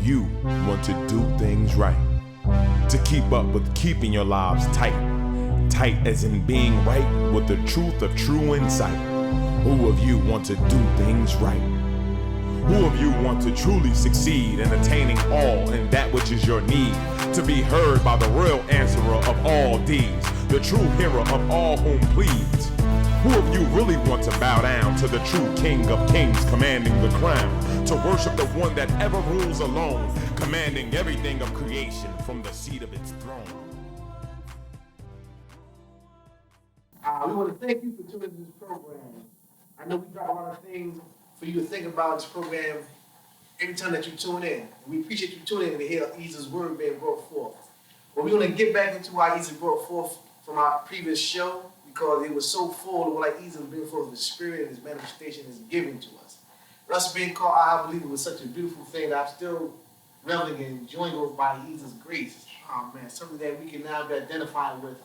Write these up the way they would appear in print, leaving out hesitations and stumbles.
you want to do things right? To keep up with keeping your lives tight. Tight as in being right with the truth of true insight. Who of you want to do things right? Who of you want to truly succeed in attaining all in that which is your need? To be heard by the real answerer of all deeds, the true hero of all whom pleads. Who of you really want to bow down to the true King of Kings commanding the crown? To worship the one that ever rules alone, commanding everything of creation from the seat of its throne. We want to thank you for tuning into this program. I know we got a lot of things for you to think about this program every time that you tune in. We appreciate you tuning in to hear Ahezaah's word being brought forth. But we're going to get back into what Ahezaah brought forth from our previous show because it was so full of what Ahezaah was bringing forth in the spirit and his manifestation is giving to us. But us being called, I believe it was such a beautiful thing that I'm still reveling and enjoying over by Ahezaah's grace. Oh man, something that we can now be identified with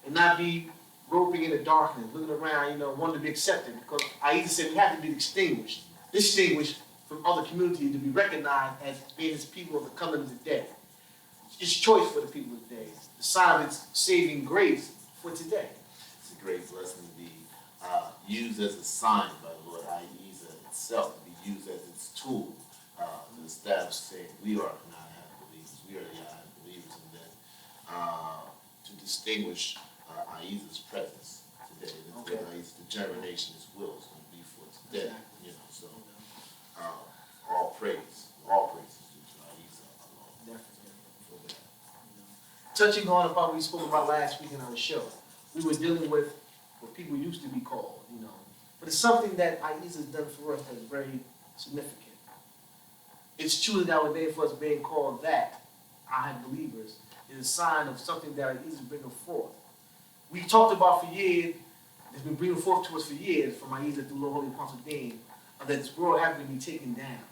and not be groping in the darkness, looking around, wanting to be accepted. Because Ahezaah said we have to be distinguished from other communities to be recognized as being his people of the coming of the day. It's choice for the people of the day. The sign of its saving grace for today. It's a great blessing to be used as a sign by the Lord Ahezaah itself, to be used as its tool to establish saying we are not A.H.A.D believers, we are the A.H.A.D believers, and then to distinguish Ahezaah's presence today, Ahezaah's determination, his will is going to be for today. So all praise is due to Ahezaah alone. Definitely. Touching on what we spoke about last week in our show, we were dealing with what people used to be called, but it's something that Ahezaah has done for us that's very significant. It's true that nowadays for us being called that, A.H.A.D believers, is a sign of something that Ahezaah is bringing forth. We talked about for years, it's been bringing forth to us for years from Ahezaah through Lord Holy-Apostle Deen, that this world had to be taken down.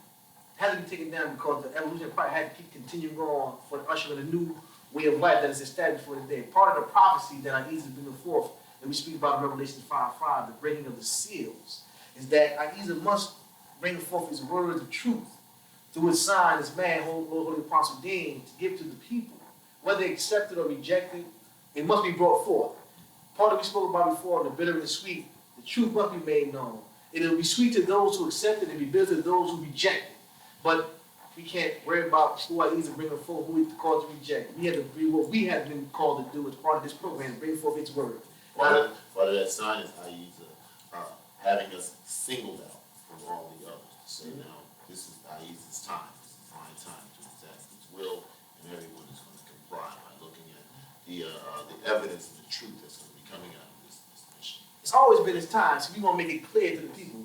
It had to be taken down because the evolution probably had to keep continuing on for the ushering of a new way of life that is established for today. Part of the prophecy that Ahezaah is bringing forth, that we speak about in Revelation 5:5, the breaking of the seals, is that Ahezaah must bring forth his words of truth through his sign, his man, Lord Holy-Apostle Deen, to give to the people. Whether they accept it or reject it, it must be brought forth. Part of what we spoke about before, the bitter and the sweet, the truth must be made known. It will be sweet to those who accept it and be bitter to those who reject it. But we can't worry about who Ahezaah bringing forth, who we called to reject. We have to do what we have been called to do as part of this program, bring forth its word. Part of that sign is Ahezaah having us singled out from all the others to say, now, this is Ahezaah's time. This is my time to exact his will, and everyone is going to comply by looking at the evidence and the truth that's going to be coming out of this mission. It's always been his time, so we want to make it clear to the people.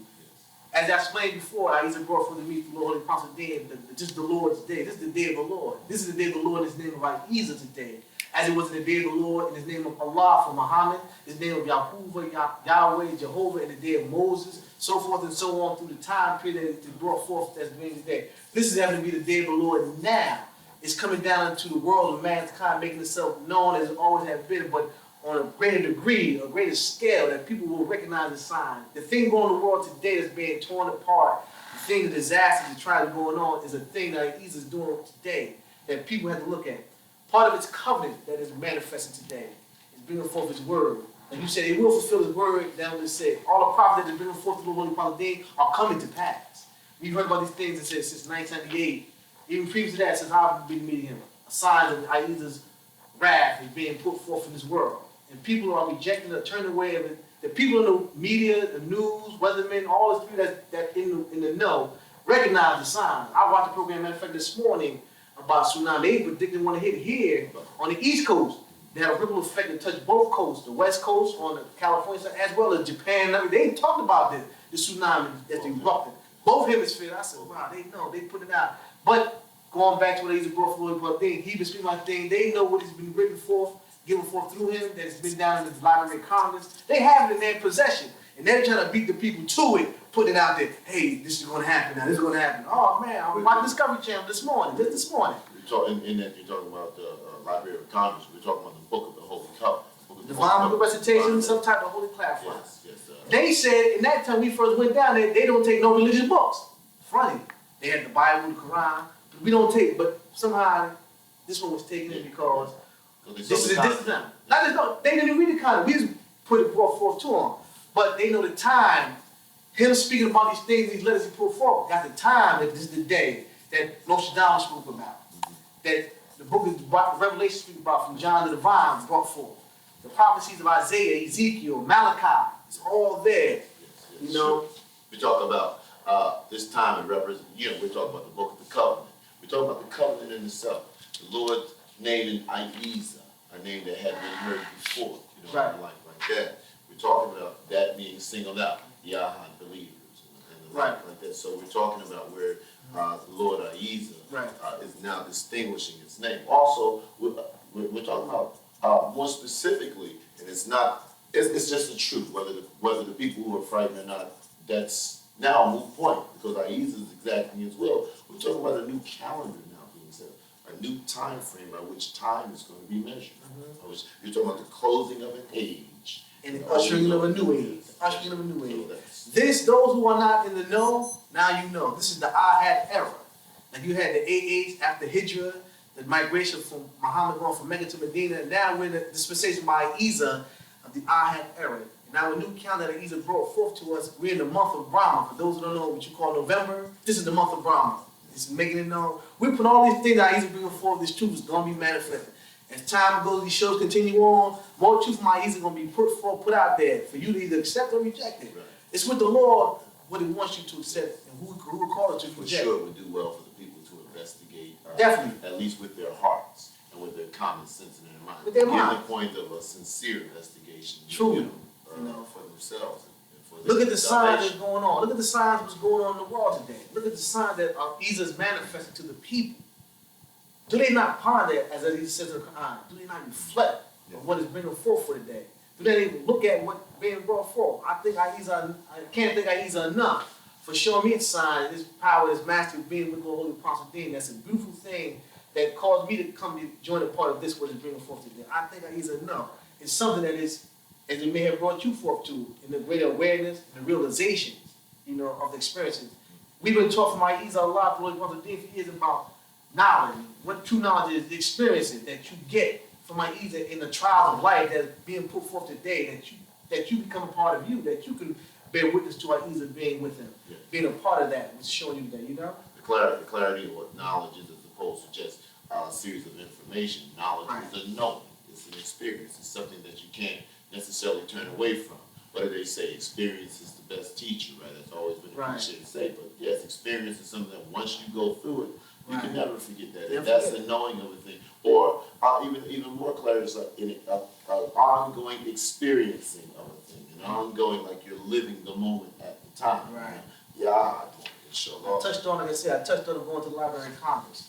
As I explained before, Ahezaah brought for the meeting through Lord Holy-Apostle Deen, just the Lord's day. This is the day of the Lord. This is the day of the Lord in his name of Ahezaah today. As it was in the day of the Lord in his name of Allah for Muhammad, his name of Yahuwah, Yahweh, Jehovah in the day of Moses, so forth and so on through the time period that it brought forth that's being today. This is having to be the day of the Lord now. It's coming down into the world of mankind, making itself known as it always has been, but on a greater degree, a greater scale, that people will recognize the sign. The thing going on in the world today that's being torn apart, the thing, the disasters that try to going on, is a thing that Ahezaah is doing today that people have to look at. Part of its covenant that is manifesting today is bringing forth his word. Like you said, it will fulfill his word, down what it said. All the prophets that are bringing forth the Lord Holy-Apostle Deen are coming to pass. We've heard about these things that said since 1998. Even previous to that, since I've been meeting him, a sign of Ahezaah's wrath is being put forth in this world. And people are rejecting it, turning away of it. The people in the media, the news, weathermen, all the people that in the know recognize the signs. I watched the program, matter of fact, this morning about tsunami. They predicted one to hit here on the East Coast. They had a ripple effect that touched both coasts, the West Coast on the California side, as well as Japan. They talked about the tsunami that erupted. Both hemispheres. I said, wow, they know, they put it out. But going back to what Ahezaah brought forward, he been speaking about things. They know what has been written forth, given forth through him, that it's been down in the Library of Congress. They have it in their possession. And they're trying to beat the people to it, putting it out there, hey, this is going to happen now, this is going to happen. Oh, man, I was watching Discovery Channel this morning. You're talking about the Library of Congress. We're talking about the Book of the Holy Covenant. Divine Book of Recitation, some type of holy platform. Yes. They said, in that time we first went down there, they don't take no religious books. Funny. They had the Bible, the Quran, We don't take, but somehow this one was taken in because this is them. Not just no, they didn't read the content. We just put it brought forth to them. But they know the time. Him speaking about these things, these letters he put forth, got the time that this is the day that Nostradamus spoke about. That the book of Revelation speaks about from John the Divine brought forth. The prophecies of Isaiah, Ezekiel, Malachi, it's all there. You know? We talk about this time, we're talking about the book of the covenant. We're talking about the covenant in itself. The Lord named Ahezaah, a name that hadn't been heard before, right. like that. We're talking about that being singled out, the A.H.A.D believers, and like that. So we're talking about where the Lord Ahezaah is now distinguishing its name. Also, we're talking about more specifically, and it's just the truth, whether the people who are frightened or not, that's now a moot point, because Ahezaah is exacting as well. We're talking about a new calendar now being set, a new time frame by which time is going to be measured. You're talking about the closing of an age. And the ushering of a new age. Ushering of a new age. Those who are not in the know, now you know. This is the A.H.A.D era. Like you had the A.H. after Hijrah, the migration from Muhammad going from Mecca to Medina, and now we're in the dispensation by Ahezaah of the A.H.A.D era. And now a new calendar that Ahezaah brought forth to us, we're in the month of Brahma. For those who don't know what you call November, this is the month of Brahma. It's making it known. We put all these things that Ahezaah bringing forth, this truth is going to be manifested. As time goes, these shows continue on, more truth from Ahezaah is going to be put out there for you to either accept or reject it. Right. It's with the Lord what He wants you to accept and who will call it to reject. For sure, it would do well for the people to investigate, definitely, at least with their hearts and with their common sense in their mind. With their mind. Given the point of a sincere investigation, true, for themselves. And for look at the signs that's going on. Look at the signs what's going on in the world today. Look at the signs that Ahezaah is manifesting to the people. Do they not ponder, as Ahezaah says in the Quran, do they not reflect on what is bringing forth for the day? Do they even look at what's being brought forth? I can't think Ahezaah enough for showing me a sign, his power, his mastery, being with Lord Holy-Apostle Deen. That's a beautiful thing that caused me to come to join a part of this, what is bringing forth today. I think Ahezaah enough. It's something that is, as it may have brought you forth to, in the greater awareness and the realizations, of the experiences. We've been taught from Ahezaah a lot, Lord Holy-Apostle Deen, for years about knowledge. What true knowledge is, the experiences that you get from Ahezaah in the trials of life that's being put forth today, that you become a part of you, that you can bear witness to Ahezaah being with him, being a part of that, which is showing you that, The clarity of what knowledge is as opposed to just a series of information. Knowledge is a knowing, it's an experience, it's something that you can't necessarily turn away from. What do they say? Experience is the best teacher, right? That's always been a cliche to say, but yes, experience is something that once you go through it, you can never forget that. And that's the knowing of a thing. Or even more clarity is like an ongoing experiencing of a thing. An ongoing, like you're living the moment at the time. Right. I touched on, like I said, going to the Library of Congress.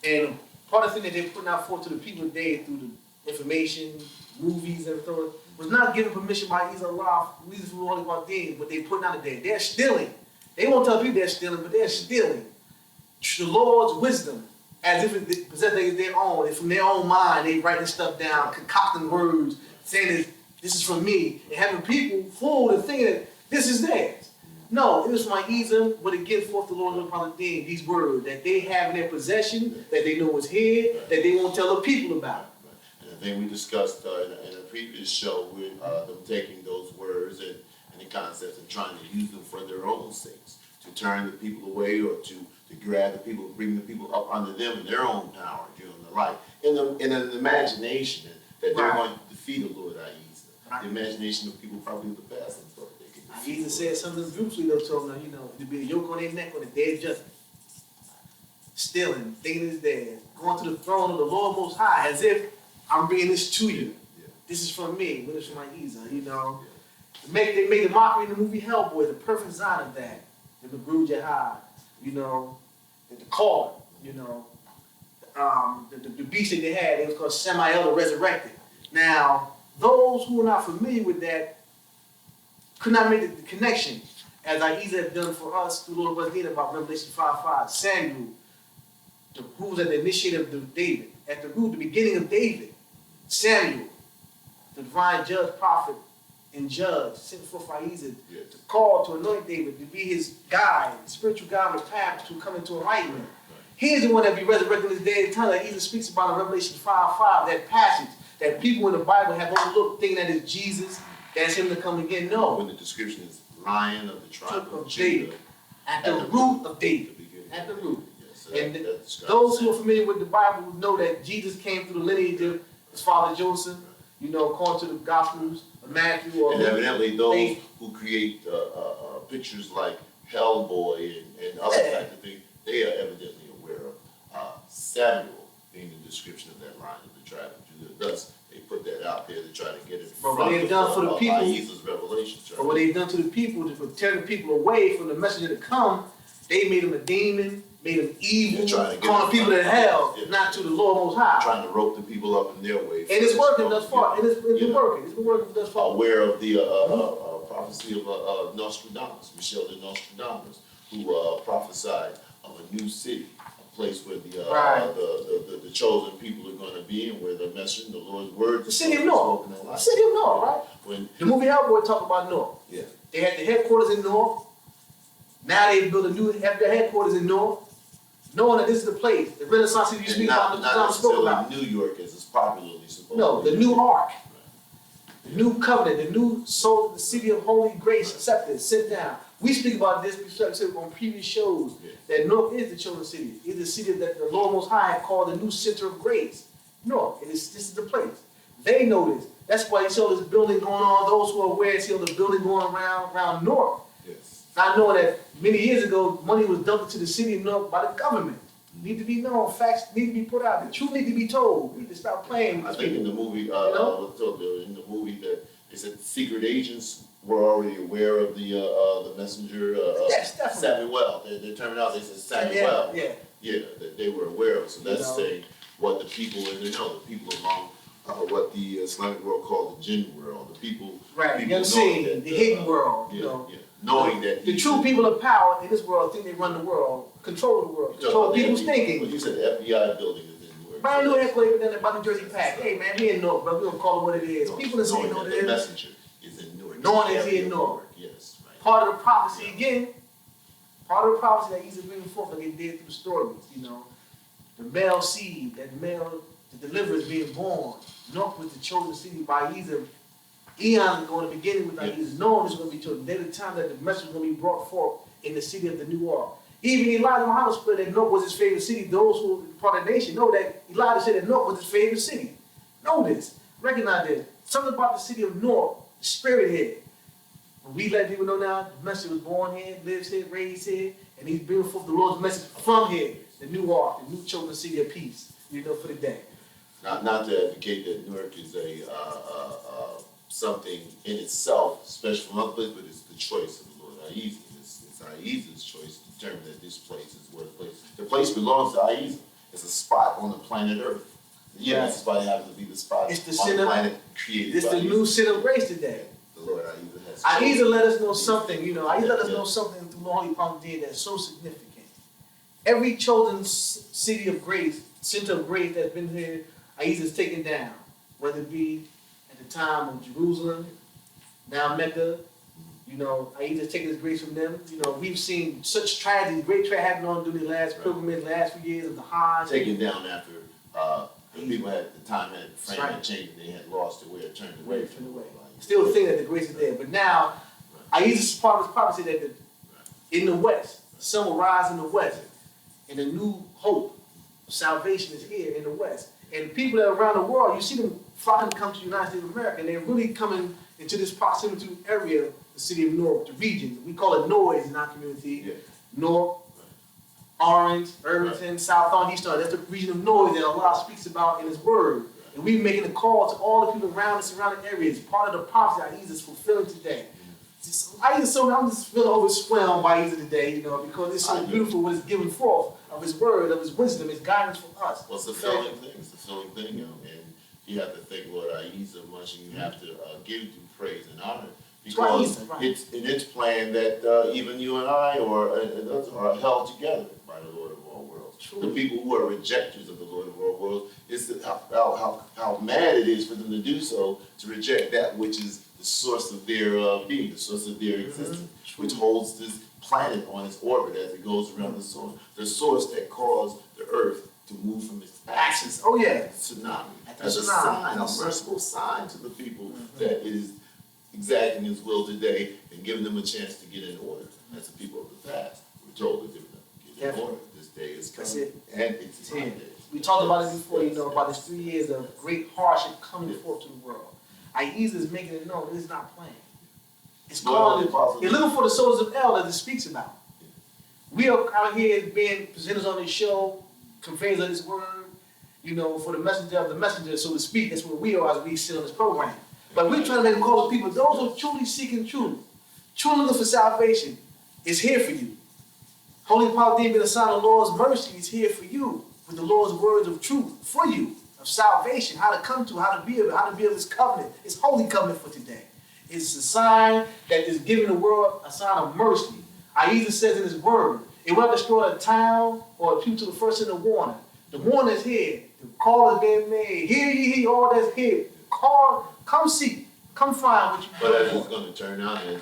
And part of the thing that they're putting out forth to the people today through the information, movies, and everything, was not given permission by either Allah, reasons for Lord Holy-Apostle Deen, but they put out today. They're stealing. They won't tell people they're stealing, but they're stealing the Lord's wisdom, as if it possessed their own. And from their own mind, they writing stuff down, concocting words, saying this is from me, and having people fooled and thinking that this is theirs. No, it was from Ahezaah, but it gives forth the Lord Holy-Apostle Deen, these words that they have in their possession, that they know is here, that they won't tell the people about. And the thing we discussed in a previous show with them taking those words and the concepts and trying to use them for their own sakes, to turn the people away or to grab the people, bring the people up under them in their own power, and the like, in an imagination that they're going to defeat the Lord Ahezaah. The imagination of people probably of the past and thought they could defeat. Ahezaah said something beautifully though, told them, to be a yoke on their neck on the day of judgment. Stealing, thinking it's theirs, going to the throne of the Lord Most High, as if I'm bringing this to you. This is from me, but it's from Ahezaah, They made the mockery in the movie Hellboy, the perfect design of that. The Magruh Jihad, the call, the beast that they had, it was called Samael the Resurrected. Now, those who are not familiar with that could not make the connection, as Ahezaah had done for us through Lord Holy-Apostle Deen about Revelation 5:5. Samuel, who was at the initiator of David, at the beginning of David. Samuel, the divine judge, prophet, and judge, sent forth Ahezaah to call, to anoint David, to be his guide, spiritual guide on the path to come into enlightenment. He is the one that be resurrected in this day and time that even speaks about in Revelation 5:5, that passage that people in the Bible have overlooked, thinking that it's Jesus, that's him to come again. No. When the description is Lion of the tribe of David, Judah, at the root of David, at the root. Yes, And those who are familiar with the Bible know that Jesus came through the lineage of his father Joseph, you know, according to the Gospels of Matthew. And evidently those who create pictures like Hellboy and other type of things, they are evidently aware of Samuel being the description of that line of the tribe of Judah. Thus, they put that out there to try to get it But what they've done for the people, Ahezaah's revelation. but what they've done to the people to tear the people away from the messenger to come, they made him a demon, made him evil, calling people to hell, not to the Lord Most High. Trying to rope the people up in their way. And it's working thus far. And it's been working. It's been working thus far. Aware of the prophecy of Nostradamus, Michel de Nostradamus, who prophesied of a new city, a place where the chosen people are going to be, and where the message, the Lord's word, the city of North. The city of North, right? When the movie Hellboy talked about North. Yeah. They had the headquarters in North. Now they built a new headquarters in North, knowing that this is the place, the Renaissance city you speak about, not necessarily New York as it's popularly supposed to be. No, the new ark, the new covenant, the new soul, the city of holy grace, accepted, sit down. We speak about this on previous shows, that North is the chosen city. It's the city that the Lord Most High called the new center of grace. North, this is the place. They know this. That's why you see all this building going on. Those who are aware see all the building going around North. Yes. Not knowing that many years ago, money was dumped into the city of North by the government. Need to be known. Facts need to be put out. The truth need to be told. We need to stop playing. I think in the movie, in the movie that they said secret agents were already aware of the messenger. Yes, definitely. Samuel. They turned out they said Samuel. Yeah. That they were aware of. So that's saying what the people in the people among what the Islamic world called the jinn world. The people. Right. You understand the hidden world. Knowing that the true people of power in this world think they run the world, control the world, control people's thinking. Well, you said the FBI building is in Newark. Brand new headquarters down there by the Jersey Pack. Hey man, we in North, bro. We don't call it what it is. People in Newark know what it is. The messenger is in Newark. Knowing it's here in Newark. Yes, right. Part of the prophecy again. Part of the prophecy that he's bringing forth, like he did through the stories. You know, the male seed, the deliverer is being born. North was the chosen city by Ahezaah. Eons ago in the beginning with Ahezaah, known is going to be chosen. There's a time that the message is going to be brought forth in the city of the new ark. Even Elijah Muhammad spread that North was his favorite city. Those who were part of the nation know that Elijah said that North was his favorite city. Know this. Recognize this. Something about the city of North, the spirit here. When we let people know now, the message was born here, lives here, raised here, and he's bringing forth the Lord's message from here, the new ark, the new chosen city of peace, for the day. Not to advocate that Newark is something in itself special from other places, but it's the choice of the Lord Ahezaah. It's Ahezaah's choice to determine that this place is where the place. The place belongs to Ahezaah. It's a spot on the planet Earth. This spot happens to be the spot on the planet created. It's the new sin of grace today. The Lord Ahezaah has. Ahezaah let us know something. Ahezaah let us know something through Lord Holy-Apostle Deen that's so significant. Every chosen city of grace, center of grace that's been here, Ahezaah is taken down, whether it be at the time of Jerusalem, now Mecca. Ahezaah is taking his grace from them. We've seen such tragedy, great tragedy happen on during the last pilgrimage, last few years of the Hajj. Taken down after the people at the time had frame had changed, and they had lost their way or turned away from the way. Still think that the grace is there, but now Ahezaah's part of his prophecy that in the West, the sun will rise in the West, and a new hope of salvation is here in the West. And people that are around the world, you see them flocking to come to the United States of America, and they're really coming into this proximity area, the city of Newark, the region. We call it noise in our community. Newark, Orange, Irvington, South Orange, East Orange. That's the region of noise that Allah speaks about in His Word. And we're making a call to all the people around the surrounding areas. Part of the prophecy that Ahezaah is fulfilling today. I'm just feeling overwhelmed by Ahezaah today, because it's so beautiful what is given forth of His Word, of His wisdom, His guidance for us. Well, it's the filling thing. It's the filling thing, and you have to thank Lord Ahezaah much, and you have to give Him praise and honor, because it's in its plan that even you and I are held together by the Lord of all worlds. True. The people who are rejectors of the Lord of all worlds, it's how mad it is for them to do so, to reject that which is the the source of their being, the source of their existence, which holds this planet on its orbit as it goes around the source that caused the earth to move from its axis. Oh yeah. Tsunami. At As a sign, a merciful sign to the people that it is exacting his will today and giving them a chance to get in order. As the people of the past, we're told to give them get in order. This day is coming. That's it. And it's here. We talked about it before, about this 3 years of great hardship coming forth to the world. Ahezaah is making it known it's not playing. It's calling it. It's looking for the souls of El that it speaks about. We are out here being presenters on this show, conveyors of this word, for the messenger of the messenger, so to speak. That's what we are as we sit on this program. But we're trying to make a call to people, those who are truly seeking truth, truly looking for salvation, is here for you. Holy-Apostle Deen, being a sign of the Lord's mercy, is here for you, with the Lord's words of truth for you, of salvation, how to come to, how to be of His covenant, His holy covenant for today. It's a sign that is giving the world a sign of mercy. Ahezaah says in his word, it will not destroy a town or a people to the first in the warning. The warning is here. The call has been made. Hear ye all that's here. Call, come seek, come find what you But as it's going to turn out in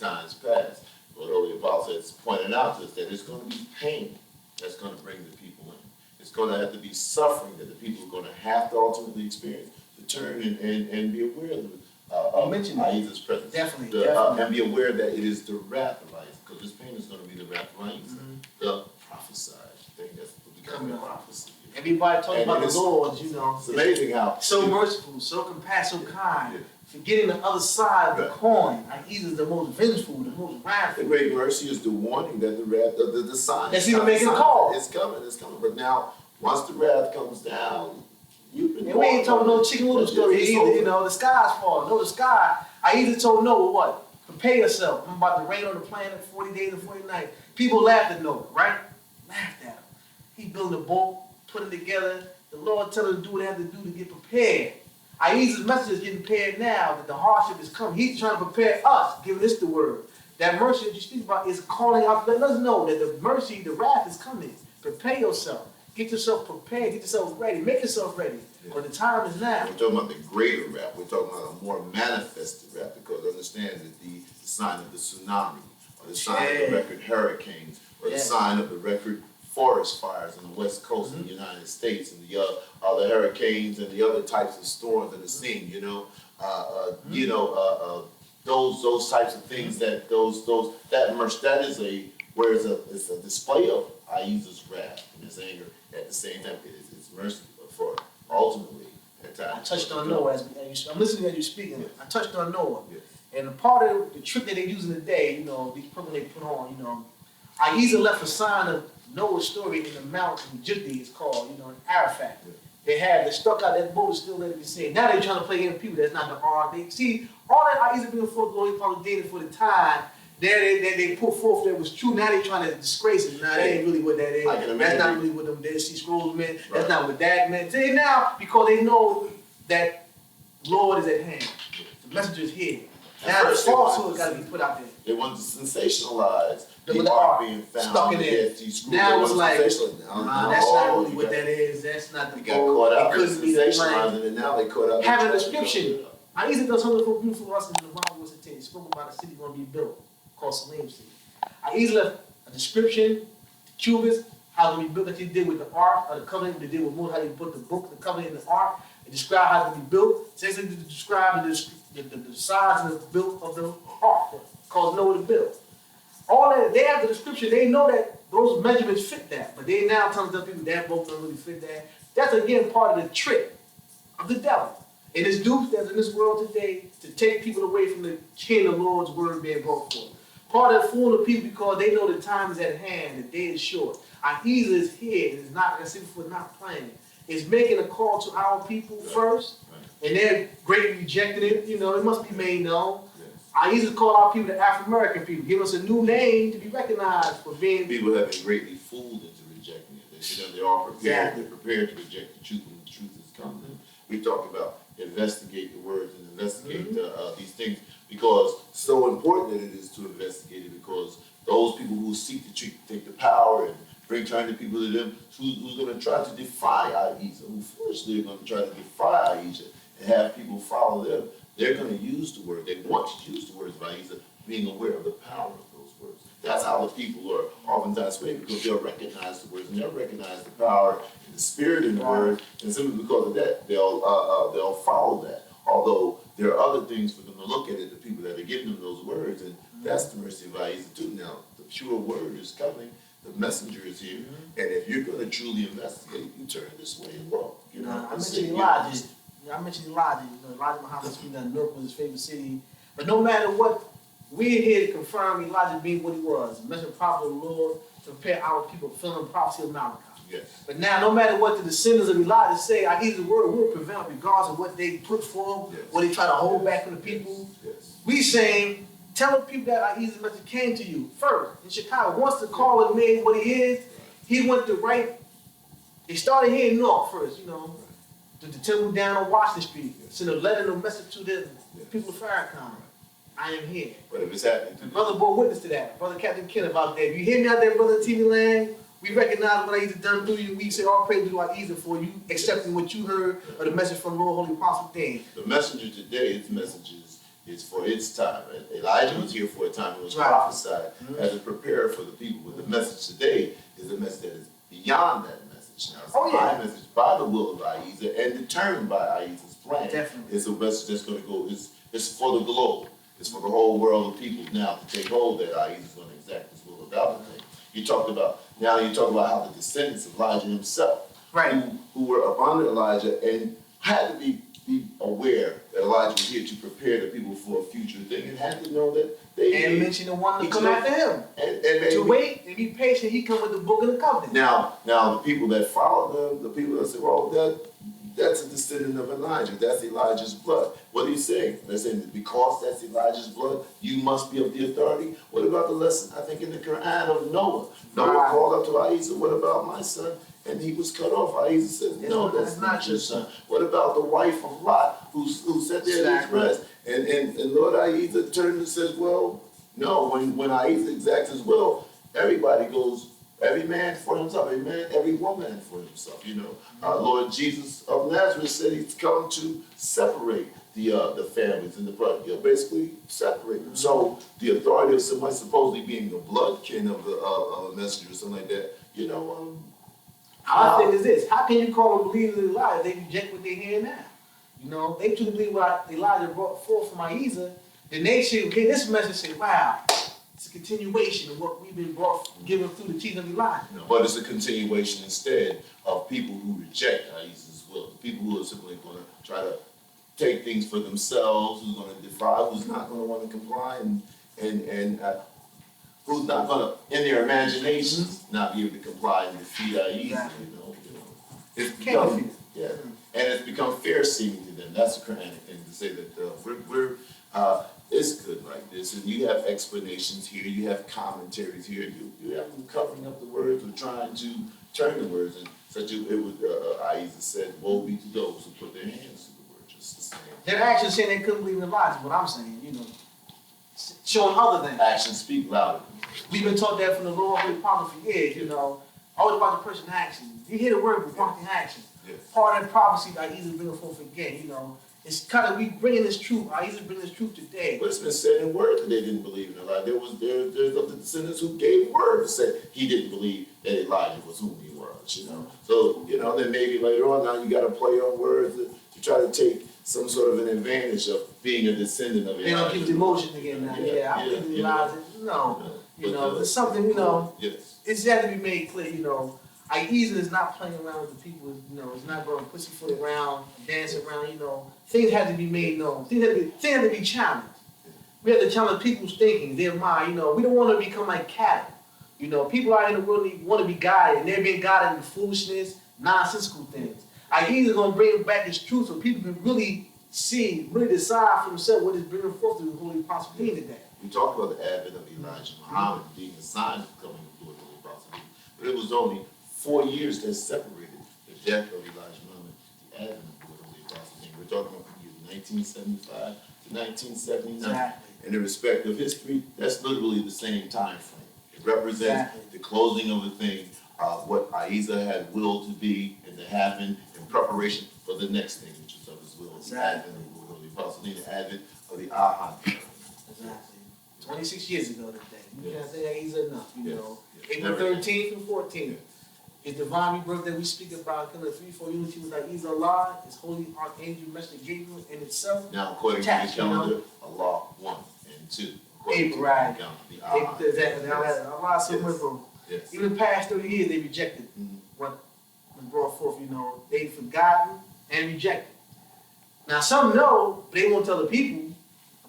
times past, Lord Holy-Apostle has pointed out to us that it's going to be pain that's going to bring the people in. It's going to have to be suffering that the people are going to have to ultimately experience to turn and be aware of Ahezaah's presence. Definitely. And be aware that it is the wrath of Ahezaah, because this pain is going to be the wrath of Ahezaah, the prophesied thing that's becoming a prophecy. Everybody talking about the Lord, It's amazing how so merciful, so compassionate, so kind. Forgetting the other side of the coin. Ahezaah is the most vengeful, the most wrathful. The great mercy is the warning that the wrath of the sign. That's even making a call. It's coming. But now, once the wrath comes down, we ain't talking no chicken little story either. The sky's falling. No, the sky. Ahezaah told Noah what? Prepare yourself. I'm about to rain on the planet 40 days and 40 nights. People laughed at Noah, right? Laughed at him. He built a boat, put it together. The Lord tell him to do what he had to do to get prepared. Ahezaah's message is getting prepared now that the hardship is coming. He's trying to prepare us, giving us the word. That mercy that you speak about is calling out, letting us know that the mercy, the wrath is coming. Prepare yourself. Get yourself prepared. Get yourself ready. Make yourself ready. Because the time is now. We're talking about the greater wrath. We're talking about a more manifested wrath, because understand that the sign of the tsunami, or the sign of the record hurricanes, or the sign of the record forest fires on the west coast of the United States, and the other hurricanes and the other types of storms that are seen, those types of things that is a display of Ahezaah's wrath and his anger. At the same time, it's mercy for ultimately at times. I touched on Noah I'm listening as you're speaking. I touched on Noah. And a part of the trick that they're using today, these programs they put on, Ahezaah left a sign of Noah's story in the mountain in Judea, it's called, in A.H.A.D. They stuck out, that boat is still letting be seen. Now they're trying to play in people that's not the R. They see all that Ahezaah being for the Lord Holy-Apostle Deen for the time. They put forth that was true. Now they're trying to disgrace it. Now that ain't really what that is. That's not really what them Dead Sea Scrolls meant. That's not what that meant. Say now because they know that Lord is at hand. The messenger is here. Now the falsehood got to be put out there. They want to sensationalize the ark being found stuck in there. Now it's like, that's not really what that is. That's not the goal. It couldn't be the plan. And now they caught up. Having a description. Ahezaah does something so beautiful for us in the Bible. He spoke about a city going to be built called Saleem City. Ahezaah left a description, the cubits, how it's going to be built, that he did with the ark, or the covenant they did with Moses, how he put the book, the covenant in the ark, and describe how it's going to be built. It says to describe the size and the build of the ark, caused Noah to build. All that, they have the description, they know that those measurements fit that, but they now telling people that boat don't really fit that. That's again part of the trick of the devil. And it's duped that's in this world today to take people away from the king of the Lord's word being brought forth. Part of the fooling of people because they know the time is at hand, the day is short. Ahezaah is here, and it's not, like I said before, not playing. It's making a call to our people first, and they're greatly rejecting it. It must be made known. Ahezaah called our people the Afro-American people, give us a new name to be recognized for being. People have been greatly fooled into rejecting it. They are prepared. They're prepared to reject the truth when the truth is coming. We talk about investigate the words and investigate these things, because it's so important that it is to investigate it, because those people who seek to take the power and turn the people to them, who's going to try to defy Ahezaah, who foolishly are going to try to defy Ahezaah and have people follow them, they're going to use the word. They want to use the words of Ahezaah, being aware of the power of those words. That's how the people are oftentimes swayed, because they'll recognize the words and they'll recognize the power and the spirit in the word, and simply because of that, they'll follow that. Although there are other things for them to look at it, the people that are giving them those words, and that's the mercy of Ahezaah too. Now, the pure word is coming, the messenger is here, and if you're going to truly investigate, you turn this way and walk. You know, I mentioned Elijah. I mentioned Elijah. Elijah Muhammad that Newark was his favorite city. But no matter what, we're here to confirm Elijah being what he was, a messenger prophet of the Lord, to prepare our people, fulfilling the prophecy of Malachi. Yes. But now, no matter what the descendants of Elijah say, Ahezaah's word will prevail regardless of what they put forth, what they try to hold back from the people. Yes. We saying, tell the people that Ahezaah's message came to you first in Chicago. Once the call was made what he is, he went to They started here in North first, to temple down on Washington Street, send a letter, no message to the people of Farrakhan. I am here. But if it's happening to Brother Bo witness to that. Brother Captain Kenneth out there. If you hear me out there, brother TV land, we recognize what Ahezaah done through you. We say all praise to Ahezaah for you accepting what you heard of the message from Lord Holy-Apostle Deen. The messenger today, its message is for its time. Elijah was here for a time and was prophesied as a preparer for the people. But the message today is a message that is beyond that message. Now, it's a high message by the will of Ahezaah and determined by Ahezaah's plan. Definitely. It's a message that's going to go, it's for the globe. It's for the whole world of people now to take hold that Ahezaah's going to exact his will about the thing. You talk about how the descendants of Elijah himself, who were up under Elijah and had to be aware that Elijah was here to prepare the people for a future thing, and had to know that they and mention the one to come after him. And to wait and be patient, he come with the book of the covenant. Now the people that follow them, the people that say, well, that's a descendant of Elijah. That's Elijah's blood. What are you saying? They're saying because that's Elijah's blood, you must be of the authority. What about the lesson, I think, in the Quran of Noah? Noah called up to Ahezaah, what about my son? And he was cut off. Ahezaah said, no, that's not your son. What about the wife of Lot, who sat there at his rest? And Lord Ahezaah turned and says, well, no, when Ahezaah exacts his will, everybody goes, every man for himself, every woman for himself. Lord Jesus of Nazareth said he's come to separate the families and the brother, basically separate them. So the authority of somebody supposedly being the blood kin of a messenger or something like that, My thing is this: how can you call them believers in Elijah? They reject what they hear now. They truly believe what Elijah brought forth from Ahezaah. Then they should get this message and say, wow, it's a continuation of what we've been given through the teaching of Elijah. But it's a continuation instead of people who reject Ahezaah's will. The people who are simply going to try to take things for themselves, who's going to defy, who's not going to want to comply, and who's not going to, in their imaginations, not be able to comply and defeat Ahezaah. It's become, and it's become fair seeming to them. That's the Quranic thing to say that it's good like this, and you have explanations here, you have commentaries here, you have them covering up the words or trying to turn the words, and Ahezaah said, woe be to those who put their hands to the word, just the same. Their actions saying they couldn't believe in Elijah, what I'm saying, showing other things. Actions speak louder. We've been taught that from the Lord Holy-Apostle for years, always about the person's action. You hear the word, but watch the action. Yes. Part of the prophecy that Ahezaah bringing forth again, it's kind of, we bringing this truth, Ahezaah bringing this truth today. But it's been said in word that they didn't believe in Elijah. There's of the descendants who gave word and said he didn't believe that Elijah was whom he was, So, then maybe later on now you got to play on words to try to take some sort of an advantage of being a descendant of Elijah. They don't keep the emotion again now. I believe in Elijah. No. There's something, it's got to be made clear, Ahezaah is not playing around with the people, it's not going pussyfoot around, dance around, Things have to be made known. Things have to be challenged. We have to challenge people's thinking, their mind, We don't want to become like cattle. People out in the world want to be guided, and they're being guided in foolishness, nonsensical things. Ahezaah is going to bring back this truth so people can really decide for themselves what is bringing forth to the Holy-Apostle Deen today. We talked about the advent of Elijah Muhammad being a sign of the coming of Lord Holy-Apostle Deen, but it was only 4 years that separated the death of Elijah Muhammad to the advent of Lord Holy-Apostle Deen. We're talking about the years 1975 to 1979. Exactly. And in respect of history, that's literally the same time frame. It represents the closing of a thing, what Ahezaah had willed to be and to happen in preparation for the next thing, which is of his will, the advent of Lord Holy-Apostle mean the advent of the A.H.A.D. Exactly. 26 years ago today. You Yes. can't say that easy enough, you Yes. know. Yes. April Never. 13th and 14th. Yes. His divine rebirth that we speak about, kind of threefold unity with Allaah, his holy archangel, Messenger Gabriel, in itself. Now, according to the Attached, you know. calendar, Allaah 1 and 2. According April, to right. the calendar, the Exactly. A.H.A.D. Allah so Yes. much for Yes. even past 30 years they rejected Mhm. what was brought forth, you know. They've forgotten and rejected. Now some know, but they won't tell the people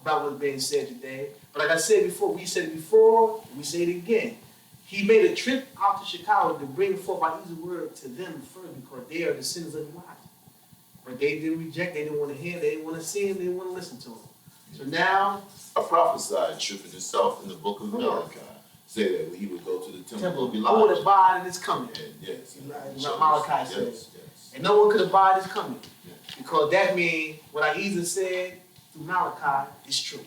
about what's being said today. But like I said before, we said it before, we say it again. He made a trip out to Chicago to bring forth Ahezaah's word to them first because they are the sins of Elijah. But they didn't reject, they didn't want to hear, they didn't want to see him, they didn't want to listen to him. So now, A prophesied trip in itself in the book of Malachi said that he would go to the temple of who would Elijah. abide in his coming. And yes, Malachi says. yes. And no one could abide his coming. Yes. Because that means what Ahezaah said through Malachi is true.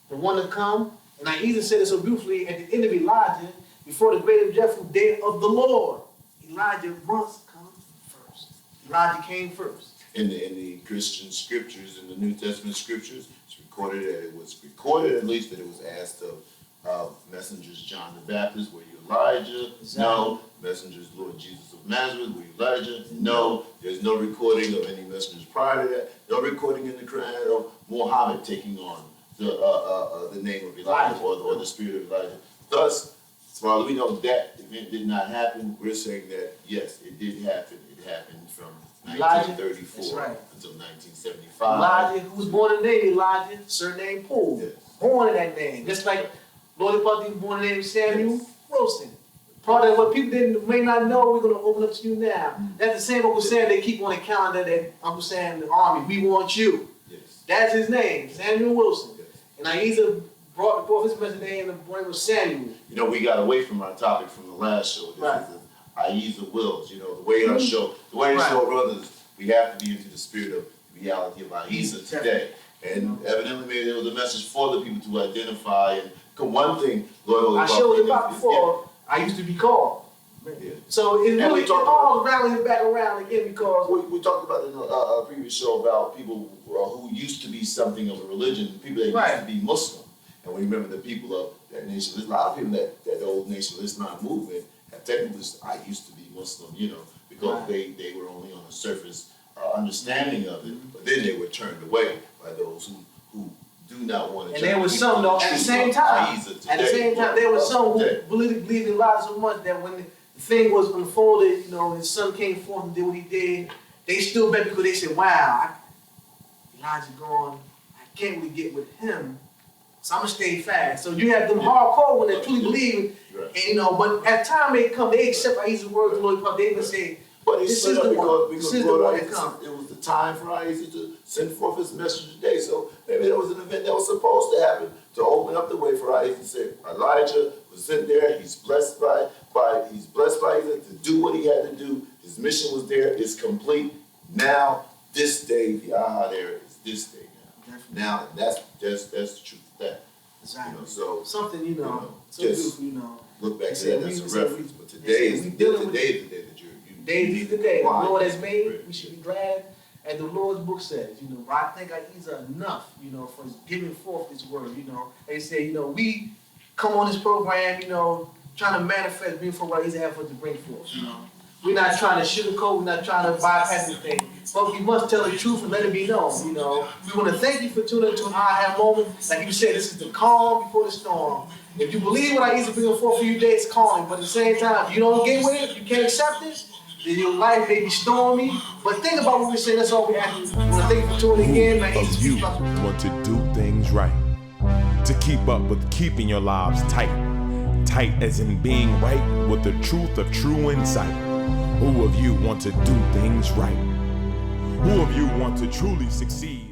The one to come, and Ahezaah said it so beautifully at the end of Elijah, before the great and dreadful day of the Lord, Elijah must come first. Elijah came first. In the Christian scriptures, in the New Testament scriptures, it's recorded that it was recorded at least that it was asked of messengers John the Baptist, were you Elijah? Exactly. No. Messengers Lord Jesus of Nazareth, were you Elijah? No. There's no recording of any messengers prior to that. No recording in the Quran of Muhammad taking on the name of Elijah or the spirit of Elijah. Thus, as far as we know, that event did not happen. We're saying that yes, it did happen. It happened from Elijah, 1934 that's right. until 1975. Elijah, who was born in the name Elijah, surname Paul. Yes. Born in that name. Just like Lord Holy-Apostle Deen born in the name Samuel Yes. Wilson. Part of what people may not know, we're going to open up to you now. That's the same Uncle Sam they keep on the calendar that Uncle Sam, the army, we want you. Yes. That's his name, Samuel Wilson. Yes. And Ahezaah brought forth his message name, and the boy was Samuel. You know, we got away from our topic from the last show. This Right. is the Ahezaah wills. You know, the way our show, brothers, we have to be into the spirit of reality of Ahezaah today. And evidently, maybe there was a message for the people to identify. And one thing, Lord I Holy-Apostle showed Deen it about before, I used to be called. Yeah. So it's And we really talked all rallying back around again because We talked about in a previous show about people who used to be something of a religion, people that Right. used to be Muslim. And we remember the people of that nation, a lot of people that old Nation of Islam movement have technically said, I used to be Muslim, you know, because Right. they were only on a surface understanding of it, but then they were turned away by those who do not want to. and there was some though at the same time. At the same time, there was some who believed in Elijah so much that when the thing was unfolded, you know, his son came forth and did what he did, they stood back because they said, "Wow, Elijah gone. I can't really get with him, so I'm gonna stay fast." So you have them hardcore when they truly believe, Right. and you know, but at time may come, they accept Ahezaah's word, the Lord, they even say, But he This stood is up the because, one. because This is the Lord, one that comes. it was the time for Ahezaah to send forth his message today. So maybe there was an event that was supposed to happen to open up the way for Ahezaah to say, Elijah was sent there, he's blessed by Ahezaah to do what he had to do. His mission was there, it's complete. Now, this day, the A.H.A.D era is this day now. Definitely. Now, that's the truth of that. exactly. You know, so Something, you know, so just beautiful, you know. look back They to said that as we- a they said reference. we- But they today said is we the dealing with- day the day that you Day is the day the Why? Lord has made. Right. We should be glad, as the Lord's book says. You know, but I think Ahezaah enough, you know, for giving forth this word. You know, they say, you know, we come on this program, you know, trying to manifest, bring forth what Ahezaah has for us to bring forth. You know, we're not trying to sugarcoat, we're not trying to bypass anything, but we must tell the truth and let it be known. You know, we want to thank you for tuning into an Aha moment. Like you said, this is the calm before the storm. If you believe what Ahezaah bringing forth for you today, it's calming. But at the same time, if you don't get with it, you can't accept it, then your life may be stormy. But think about what we're saying. That's all we ask you. We want to thank you for tuning in. Man, Who of you want to do things right? To keep up with keeping your lives tight. Tight as in being right with the truth of true insight. Who of you want to do things right? Who of you want to truly succeed?